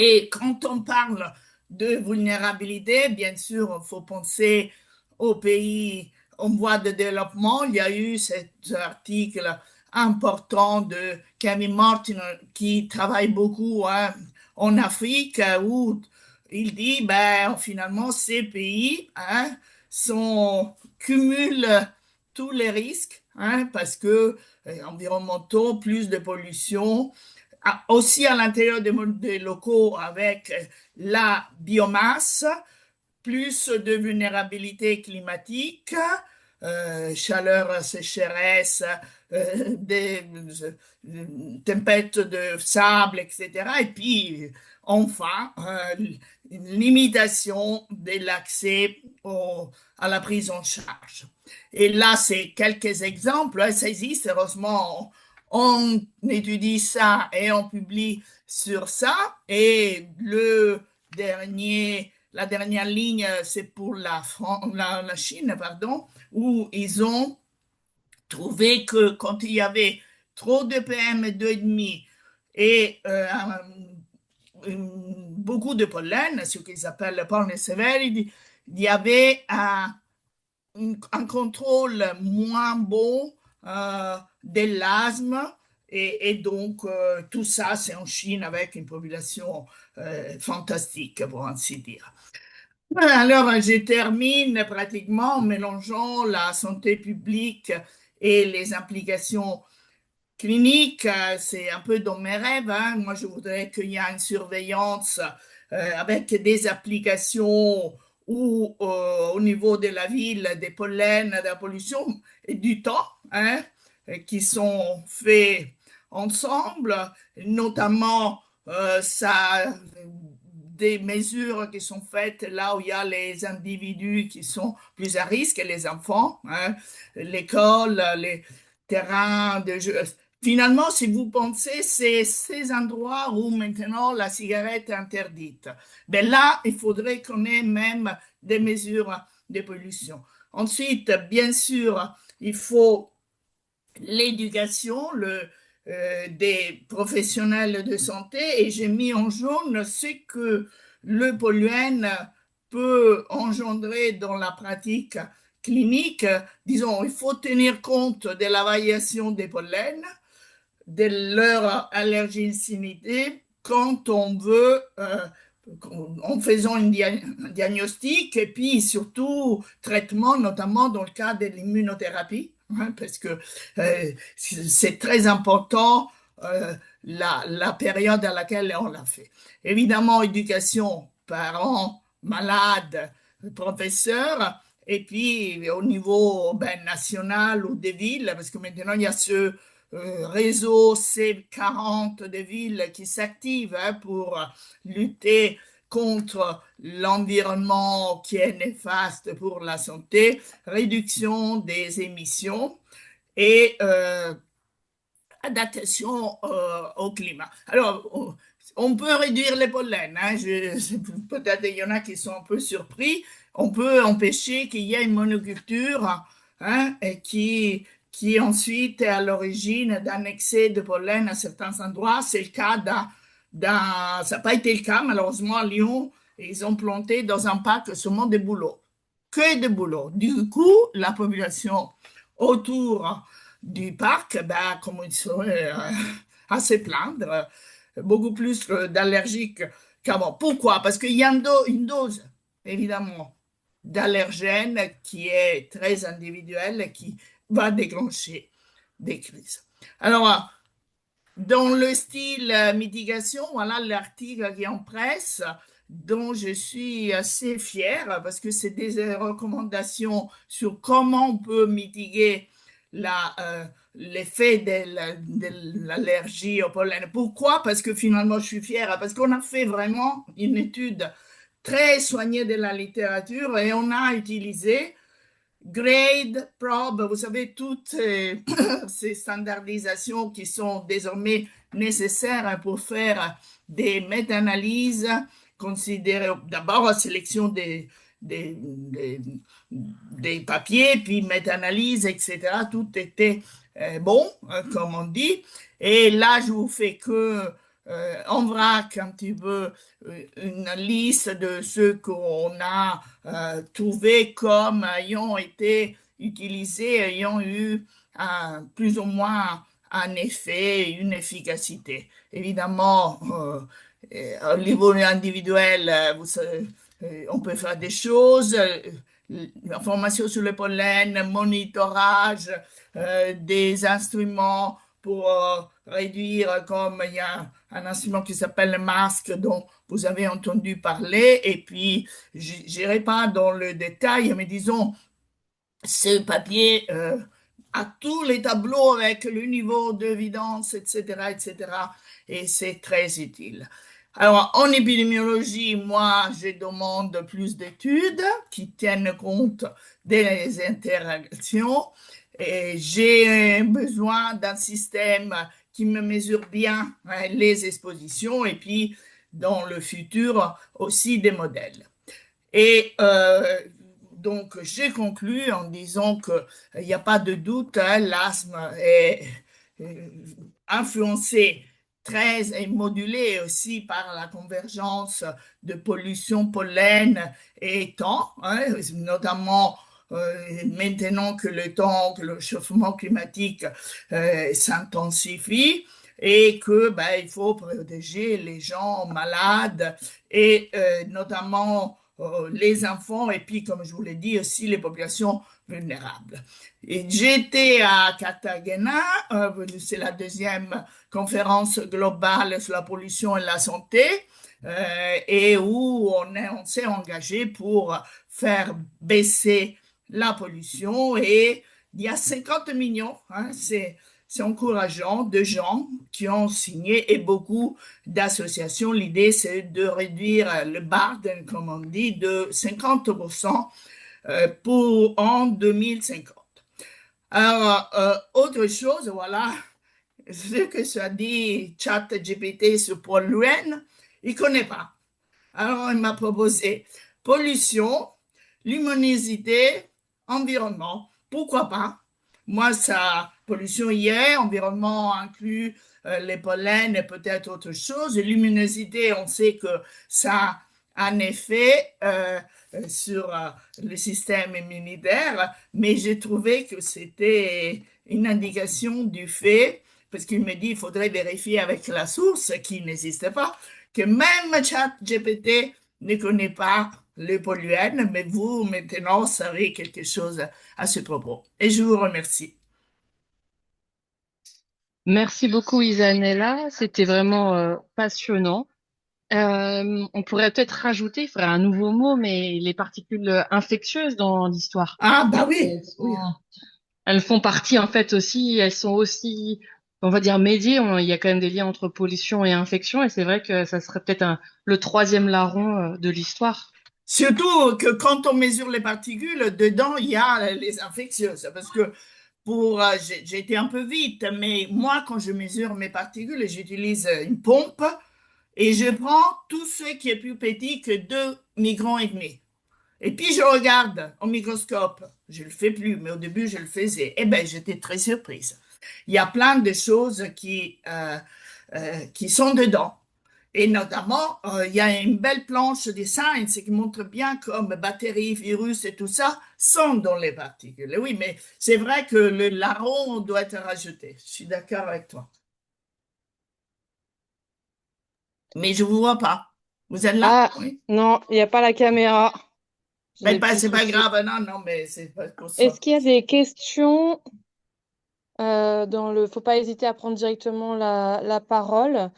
Et quand on parle de vulnérabilité, bien sûr, il faut penser aux pays en voie de développement. Il y a eu cet article important de Kevin Martin qui travaille beaucoup hein, en Afrique où il dit ben, finalement ces pays hein, cumulent tous les risques hein, parce que environnementaux, plus de pollution, aussi à l'intérieur des locaux avec la biomasse, plus de vulnérabilité climatique, chaleur, sécheresse, des tempêtes de sable, etc. Et puis, enfin, une limitation de l'accès à la prise en charge. Et là, c'est quelques exemples. Ça existe, heureusement, on étudie ça et on publie sur ça. Et la dernière ligne, c'est pour la Chine, pardon, où ils ont trouvé que quand il y avait trop de PM2,5 et beaucoup de pollen, ce qu'ils appellent pollen severity, il y avait un contrôle moins bon de l'asthme et donc tout ça c'est en Chine avec une population fantastique pour ainsi dire. Alors je termine pratiquement en mélangeant la santé publique et les implications cliniques. C'est un peu dans mes rêves. Hein. Moi je voudrais qu'il y ait une surveillance avec des applications ou au niveau de la ville, des pollens, de la pollution et du temps, hein, qui sont faits ensemble, notamment des mesures qui sont faites là où il y a les individus qui sont plus à risque, les enfants, hein, l'école, les terrains de jeu, finalement, si vous pensez, c'est ces endroits où maintenant la cigarette est interdite. Ben là, il faudrait qu'on ait même des mesures de pollution. Ensuite, bien sûr, il faut l'éducation des professionnels de santé et j'ai mis en jaune ce que le pollen peut engendrer dans la pratique clinique. Disons, il faut tenir compte de la variation des pollens, de leur allergénicité quand on veut, en faisant un diagnostic et puis surtout traitement, notamment dans le cas de l'immunothérapie, hein, parce que c'est très important la période à laquelle on l'a fait. Évidemment, éducation, parents, malades, professeurs, et puis au niveau ben, national ou des villes, parce que maintenant il y a ce réseau C40 de villes qui s'activent hein, pour lutter contre l'environnement qui est néfaste pour la santé, réduction des émissions et adaptation au climat. Alors, on peut réduire les pollens. Hein, peut-être il y en a qui sont un peu surpris. On peut empêcher qu'il y ait une monoculture hein, et qui ensuite est à l'origine d'un excès de pollen à certains endroits. C'est le cas ça n'a pas été le cas malheureusement à Lyon. Ils ont planté dans un parc seulement des bouleaux, que des bouleaux. Du coup, la population autour du parc, ben, comme ils sont à se plaindre, beaucoup plus d'allergiques qu'avant. Pourquoi? Parce qu'il y a une dose, évidemment, d'allergènes qui est très individuelle et qui va déclencher des crises. Alors, dans le style mitigation, voilà l'article qui est en presse, dont je suis assez fière parce que c'est des recommandations sur comment on peut mitiguer l'effet de l'allergie au pollen. Pourquoi? Parce que finalement, je suis fière, parce qu'on a fait vraiment une étude très soignée de la littérature et on a utilisé Grade, Probe, vous savez, toutes ces standardisations qui sont désormais nécessaires pour faire des méta-analyses, considérer d'abord la sélection des, des, des papiers, puis méta-analyse, etc. Tout était bon, comme on dit. Et là, je vous fais que en vrac un petit peu une liste de ceux qu'on a trouvés comme ayant été utilisés, ayant eu plus ou moins un effet, une efficacité. Évidemment, au niveau individuel, vous savez, on peut faire des choses, information sur le pollen, monitorage, des instruments pour réduire, comme il y a un instrument qui s'appelle le masque dont vous avez entendu parler, et puis je n'irai pas dans le détail, mais disons, ce papier a tous les tableaux avec le niveau d'évidence, etc., etc., et c'est très utile. Alors, en épidémiologie, moi, je demande plus d'études qui tiennent compte des interactions et j'ai besoin d'un système qui me mesure bien hein, les expositions et puis, dans le futur, aussi des modèles. Et donc, j'ai conclu en disant qu'il n'y a pas de doute, hein, l'asthme est influencé très et modulé aussi par la convergence de pollution pollen et temps, hein, notamment maintenant que que le chauffement climatique s'intensifie et que ben, il faut protéger les gens malades et notamment les enfants et puis, comme je vous l'ai dit, aussi les populations vulnérables. Et j'étais à Cartagena, c'est la deuxième conférence globale sur la pollution et la santé, et où on s'est engagé pour faire baisser la pollution et il y a 50 millions, hein, c'est encourageant, de gens qui ont signé et beaucoup d'associations. L'idée, c'est de réduire le burden, comme on dit, de 50% en 2050. Alors, autre chose, voilà, ce que ça dit ChatGPT sur pollution, il ne connaît pas. Alors, il m'a proposé pollution, luminosité, environnement. Pourquoi pas? Moi, ça, pollution hier, environnement inclut les pollens et peut-être autre chose. Luminosité, on sait que ça a un effet sur le système immunitaire, mais j'ai trouvé que c'était une indication du fait, parce qu'il me dit qu'il faudrait vérifier avec la source qui n'existe pas, que même ChatGPT ne connaît pas les polluants, mais vous, maintenant, savez quelque chose à ce propos. Et je vous remercie. Merci beaucoup, Isanella. C'était vraiment passionnant. On pourrait peut-être rajouter, il faudrait un nouveau mot, mais les particules infectieuses dans l'histoire. Ah, bah oui, Elles oui. elles font partie, en fait, aussi, elles sont aussi, on va dire, médiées. Il y a quand même des liens entre pollution et infection, et c'est vrai que ça serait peut-être le troisième larron de l'histoire. Surtout que quand on mesure les particules, dedans, il y a les infectieuses. Parce que j'ai été un peu vite, mais moi, quand je mesure mes particules, j'utilise une pompe et je prends tout ce qui est plus petit que 2,5 microns. Et puis je regarde au microscope. Je le fais plus, mais au début je le faisais. Eh ben, j'étais très surprise. Il y a plein de choses qui sont dedans. Et notamment, il y a une belle planche de Science qui montre bien comme bactéries, virus et tout ça sont dans les particules. Oui, mais c'est vrai que le larron doit être rajouté. Je suis d'accord avec toi. Mais je vous vois pas. Vous êtes là? Ah, Oui. non, il n'y a pas la caméra. J'ai Ben, des petits c'est pas soucis. grave. Non, non, mais c'est pas pour Est-ce ça. qu'il y a des questions faut pas hésiter à prendre directement la parole.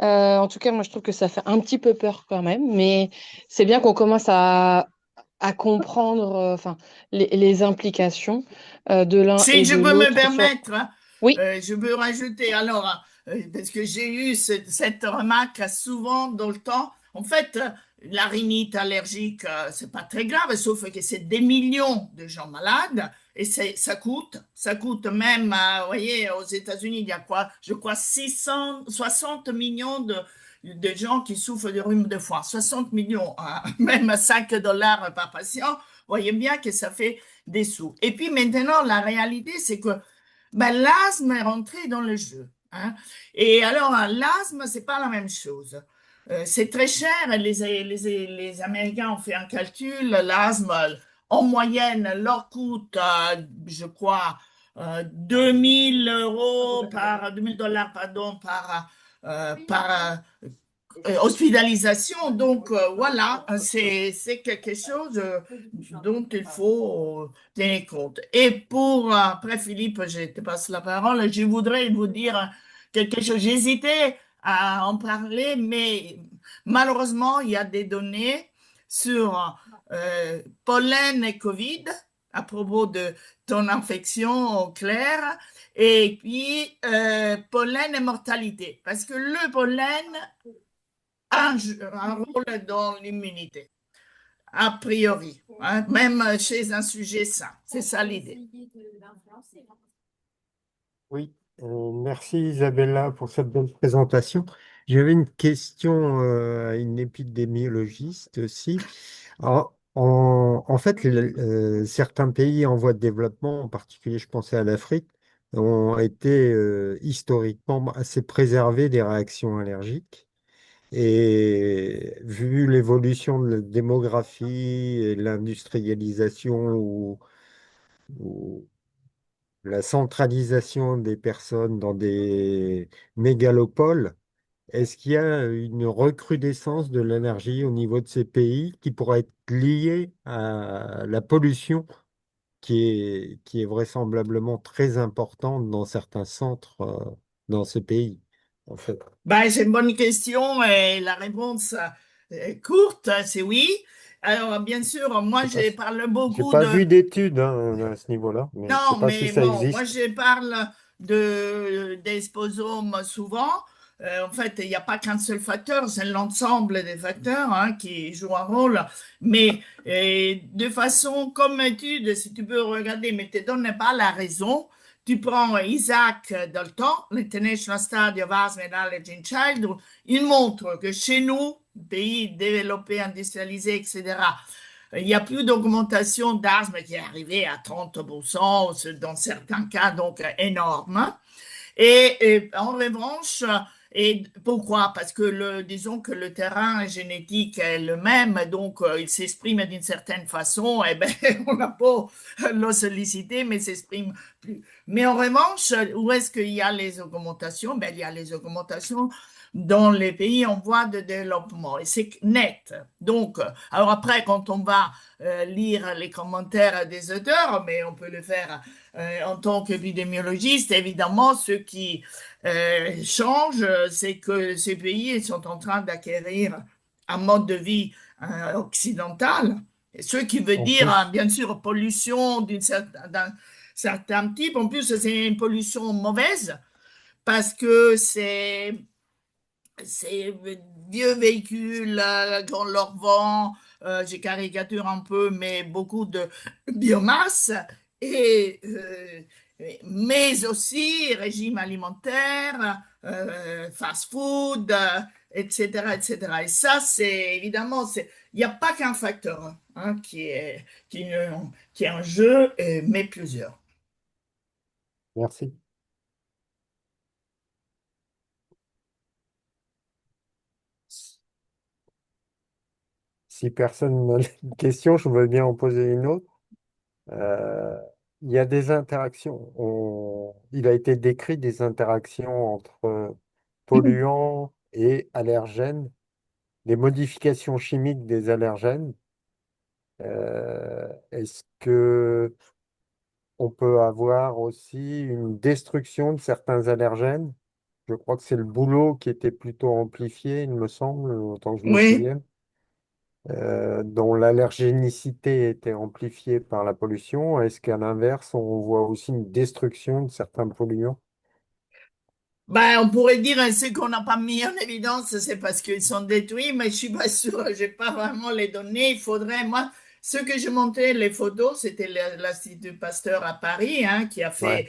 En tout cas, moi, je trouve que ça fait un petit peu peur quand même, mais c'est bien qu'on commence à comprendre, enfin, les implications de l'un Si et je de peux me l'autre permettre, hein, Oui, je peux rajouter, alors, parce que j'ai eu cette remarque souvent dans le temps. En fait, la rhinite allergique, c'est pas très grave, sauf que c'est des millions de gens malades et ça coûte même, vous voyez, aux États-Unis, il y a quoi, je crois, 660 millions de gens qui souffrent de rhume de foie. 60 millions, hein, même 5 dollars par patient. Vous voyez bien que ça fait des sous. Et puis maintenant, la réalité, c'est que ben, l'asthme est rentré dans le jeu, hein. Et alors, l'asthme, c'est pas la même chose. C'est très cher. Les Américains ont fait un calcul. L'asthme, en moyenne, leur coûte, je crois, 2000 dollars, pardon, par hospitalisation. Donc, voilà, c'est quelque chose dont il faut tenir compte. Et après Philippe, je te passe la parole, je voudrais vous dire quelque chose. J'hésitais à en parler, mais malheureusement, il y a des données sur pollen et Covid à propos de ton infection claire, et puis pollen et mortalité. Parce que le pollen un rôle dans l'immunité, a priori, hein, même chez un sujet sain. C'est ça l'idée. Oui, merci Isabella pour cette belle présentation. J'avais une question à une épidémiologiste aussi. En fait, certains pays en voie de développement, en particulier je pensais à l'Afrique, ont été historiquement assez préservés des réactions allergiques. Et vu l'évolution de la démographie et l'industrialisation ou la centralisation des personnes dans des mégalopoles, est-ce qu'il y a une recrudescence de l'énergie au niveau de ces pays qui pourrait être liée à la pollution qui est vraisemblablement très importante dans certains centres dans ces pays, en fait? Ben, c'est une bonne question et la réponse courte, c'est oui. Alors, bien sûr, moi, Je sais pas, je parle j'ai beaucoup pas de. vu d'études hein, à ce niveau-là, mais je sais Non, pas si mais ça bon, moi existe. je parle des sposomes souvent. En fait, il n'y a pas qu'un seul facteur, c'est l'ensemble des facteurs hein, qui jouent un rôle. Mais de façon comme étude, si tu peux regarder, mais ne te donne pas la raison, tu prends Isaac Dalton, l'International Study of Asthma and Allergy in Childhood, il montre que chez nous, pays développés, industrialisés, etc., il n'y a plus d'augmentation d'asthme qui est arrivée à 30%, dans certains cas, donc énorme. Et en revanche, et pourquoi? Parce que disons que le terrain génétique est le même, donc il s'exprime d'une certaine façon, et ben on n'a pas le solliciter, mais il s'exprime plus. Mais en revanche, où est-ce qu'il y a les augmentations? Ben, il y a les augmentations dans les pays en voie de développement, et c'est net. Donc, alors après, quand on va lire les commentaires des auteurs, mais on peut le faire en tant qu'épidémiologiste, évidemment, ce qui change, c'est que ces pays sont en train d'acquérir un mode de vie occidental, et ce qui veut En dire, plus, bien sûr, pollution d'un certain type. En plus, c'est une pollution mauvaise parce que c'est ces vieux véhicules qu'on leur vend, j'ai caricature un peu, mais beaucoup de biomasse, et, mais aussi régime alimentaire, fast-food, etc., etc. Et ça, c'est évidemment, il n'y a pas qu'un facteur hein, qui est en jeu, mais plusieurs. merci. Si personne n'a une question, je veux bien en poser une autre. Euh, il y a des interactions. Il a été décrit des interactions entre polluants et allergènes, des modifications chimiques des allergènes. Est-ce que on peut avoir aussi une destruction de certains allergènes? Je crois que c'est le boulot qui était plutôt amplifié, il me semble, autant que je me Oui. souvienne, dont l'allergénicité était amplifiée par la pollution. Est-ce qu'à l'inverse, on voit aussi une destruction de certains polluants? Ben, on pourrait dire ceux qu'on n'a pas mis en évidence, c'est parce qu'ils sont détruits, mais je suis pas sûre, j'ai pas vraiment les données. Il faudrait, moi, ce que je montrais, les photos, c'était l'Institut Pasteur à Paris, hein, qui a Ouais,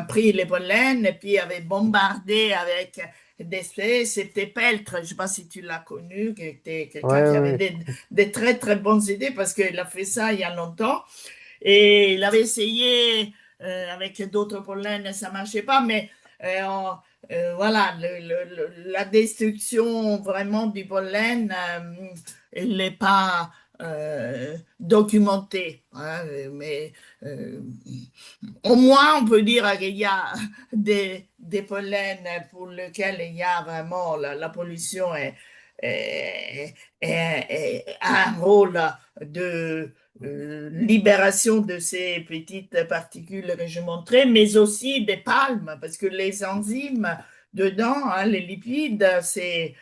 pris les pollens et puis avait bombardé avec des espèces. C'était Peltre, je ne sais pas si tu l'as connu, qui était quelqu'un ouais, qui avait ouais. des très très bonnes idées parce qu'il a fait ça il y a longtemps. Et il avait essayé avec d'autres pollens, ça marchait pas, mais voilà, la destruction vraiment du pollen, elle n'est pas documentée, hein, mais euh, au moins on peut dire qu'il y a des pollens pour lesquels il y a vraiment la pollution est- a un rôle de libération de ces petites particules que je montrais, mais aussi des palmes, parce que les enzymes dedans, hein, les lipides, c'est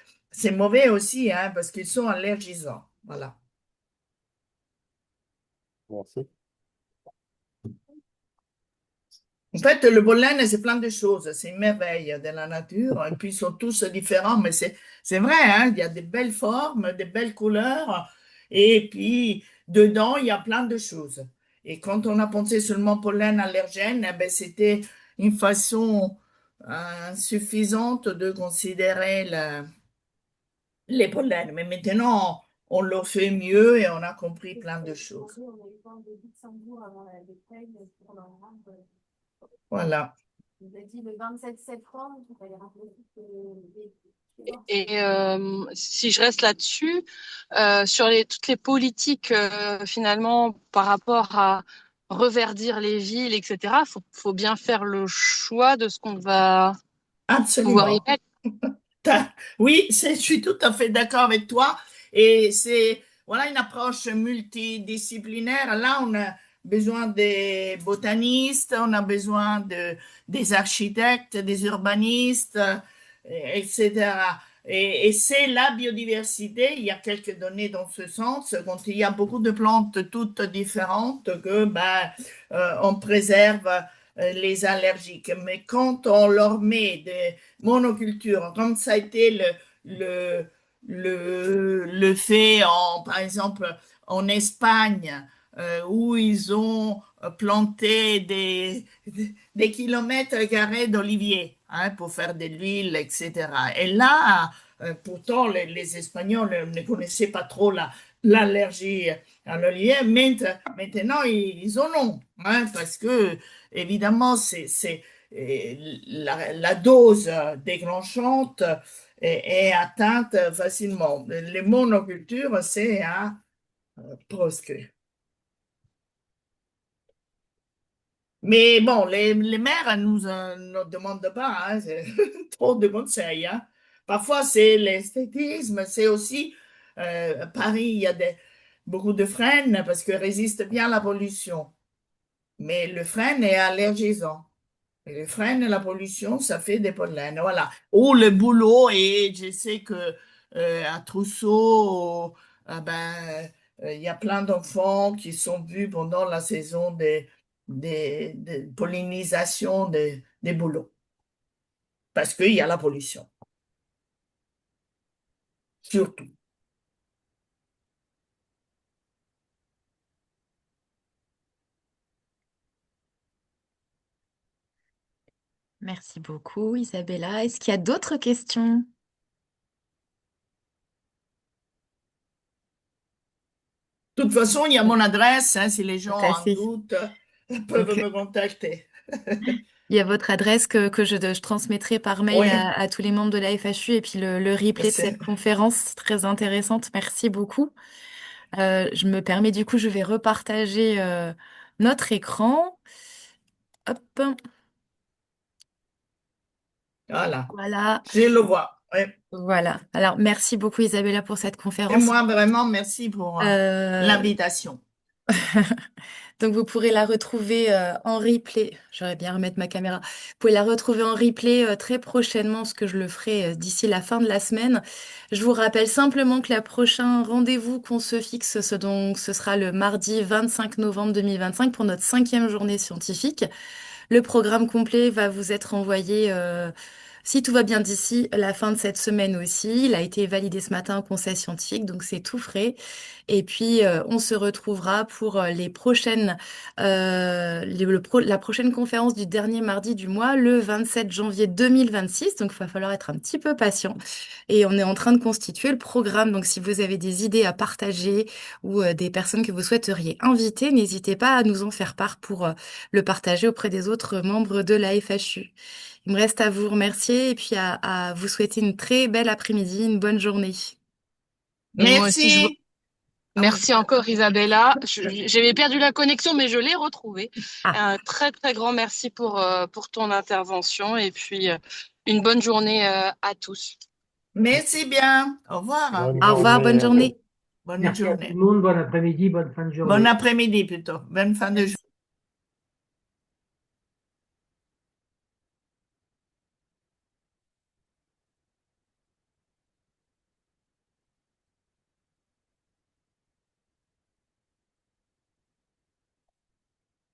mauvais aussi, hein, parce qu'ils sont allergisants. Voilà. Merci. En fait, le pollen, c'est plein de choses. C'est une merveille de la nature. Et puis, ils sont tous différents, mais c'est vrai, hein, il y a des belles formes, des belles couleurs. Et puis, dedans, il y a plein de choses. Et quand on a pensé seulement pollen allergène, eh ben, c'était une façon suffisante de considérer les pollens. Mais maintenant, on le fait mieux et on a compris plein de choses. Voilà. Et si je reste là-dessus, sur toutes les politiques finalement par rapport à reverdir les villes, etc., faut bien faire le choix de ce qu'on va pouvoir y Absolument. mettre. Oui, je suis tout à fait d'accord avec toi. Et c'est voilà une approche multidisciplinaire. Là, on a besoin des botanistes, on a besoin des architectes, des urbanistes, etc. Et c'est la biodiversité. Il y a quelques données dans ce sens. Quand il y a beaucoup de plantes toutes différentes, que ben, on préserve les allergiques. Mais quand on leur met des monoculture, comme ça a été le fait, par exemple, en Espagne, où ils ont planté des kilomètres carrés d'oliviers, hein, pour faire de l'huile, etc. Et là, pourtant, les Espagnols ne connaissaient pas trop l'allergie à l'olivier. Maintenant, ils en ont, hein, parce que, évidemment, la dose déclenchante est atteinte facilement. Les monocultures, c'est à proscrire. Mais bon, les maires ne demandent pas, hein, c'est trop de conseils, hein. Parfois, c'est l'esthétisme, c'est aussi, Paris, il y a beaucoup de frênes parce que résiste bien à la pollution. Mais le frêne est allergisant. Et le frêne et la pollution, ça fait des pollens. Voilà. Ou le boulot, et je sais que à Trousseau, ben, il y a plein d'enfants qui sont vus pendant la saison des pollinisations des bouleaux, parce qu'il y a la pollution, surtout. Merci beaucoup, Isabella. Est-ce qu'il y a d'autres questions? De toute façon, il y a mon adresse, hein, si les Tout gens à en fait. doutent, peuvent Donc, me contacter. il y a votre adresse que je transmettrai par mail Oui, à tous les membres de la FHU et puis le replay de c'est cette conférence très intéressante. Merci beaucoup. Je me permets du coup, je vais repartager notre écran. Hop, voilà. voilà. Je le vois. Oui. Voilà. Alors, merci beaucoup Isabella pour cette Et conférence. moi, vraiment, merci pour Euh, l'invitation. Donc, vous pourrez la retrouver en replay. J'aurais bien remettre ma caméra. Vous pouvez la retrouver en replay très prochainement, ce que je le ferai d'ici la fin de la semaine. Je vous rappelle simplement que le prochain rendez-vous qu'on se fixe, ce sera le mardi 25 novembre 2025 pour notre 5e journée scientifique. Le programme complet va vous être envoyé, si tout va bien d'ici la fin de cette semaine aussi. Il a été validé ce matin au conseil scientifique, donc c'est tout frais. Et puis, on se retrouvera pour les prochaines, la prochaine conférence du dernier mardi du mois, le 27 janvier 2026. Donc, il va falloir être un petit peu patient. Et on est en train de constituer le programme. Donc, si vous avez des idées à partager ou des personnes que vous souhaiteriez inviter, n'hésitez pas à nous en faire part pour le partager auprès des autres membres de la FHU. Il me reste à vous remercier et puis à vous souhaiter une très belle après-midi, une bonne journée. Et moi aussi, Merci. merci encore Isabella. J'avais perdu la connexion, mais je l'ai retrouvée. Ah, Un très très grand merci pour ton intervention et puis une bonne journée à tous. Merci bien. Au revoir. Bonne au revoir, bonne journée à vous. journée. Bonne Merci à tout le journée. monde, bon après-midi, bonne fin de Bon journée. après-midi plutôt. Bonne fin de journée.